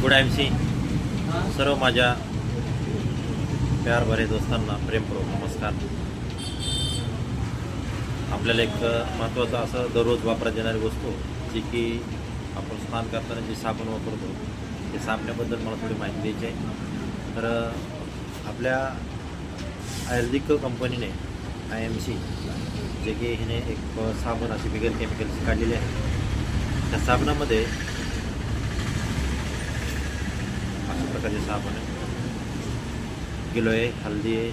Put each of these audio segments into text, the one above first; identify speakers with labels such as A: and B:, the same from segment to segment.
A: Good MC सर्व माझ्या प्यार भरे दोस्तांना प्रेमपूर्वक नमस्कार. आपल्याला एक महत्त्वाचं असं दररोज वापरात येणारी वस्तू जी की आपण स्नान करताना जी साबण वापरतो ते साबणाबद्दल मला थोडी माहिती द्यायची आहे. तर आपल्या आयुर्वेदिक कंपनीने IMC जे की हिने एक साबण अशी बिगर केमिकल्स काढलेली आहे. त्या साबणामध्ये अशा प्रकारचे साबण आहे, गिलोय, हल्दी आहे,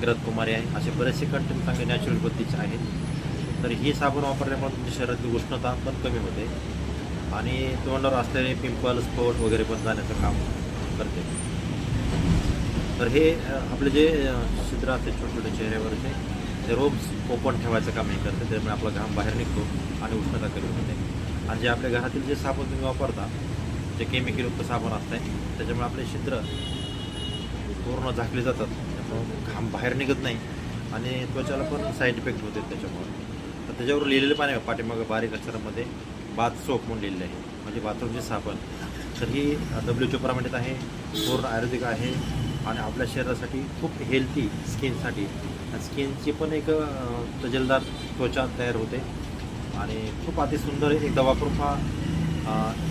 A: गरजकुमारी आहे, असे बरेचसे कंटेंट चांगले नॅचरल पद्धतीचे आहेत. तर ही साबण वापरल्यामुळे तुमच्या शरीरातली उष्णता पण कमी होते आणि तोंडावर असलेले पिंपल स्पॉट वगैरे पण जाण्याचं काम करते. तर हे आपले जे छिद्र असते छोटे छोटे चेहऱ्यावरचे ते रोज ओपन ठेवायचं काम हे करते. त्यामुळे आपला घाम बाहेर निघतो आणि उष्णता कमी होते. आणि जे आपल्या घरातील जे साबण तुम्ही वापरता जे केमिकलयुक्त साबण असते त्याच्यामुळे आपले छिद्र पूर्ण झाकले जातात, त्यामुळं घाम बाहेर निघत नाही आणि त्वचाला पण साईड इफेक्ट होते त्याच्यामुळे. तर त्याच्यावर लिहिलेलं पण आहे पाठीमागं बारीक अक्षरामध्ये बाथ सोप म्हणून लिहिलेलं आहे, म्हणजे बाथरूमचे साबण. तर ही WHO प्रमाणित आहे, पूर्ण आयुर्वेदिक आहे आणि आपल्या शरीरासाठी खूप हेल्थी स्किनसाठी स्किनची पण एक तजेलदार त्वचा तयार होते आणि खूप अतिसुंदर एकदा वापरून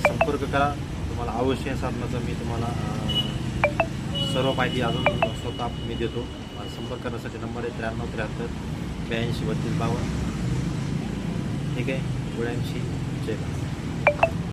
A: संपर्क करा. तुम्हाला आवश्यक साधनाचं मी तुम्हाला सर्व माहिती अजून स्वतः मी देतो. संपर्क करण्यासाठी नंबर आहे 9373 82 32 52. ठीक आहे. Good MC. जय भारत.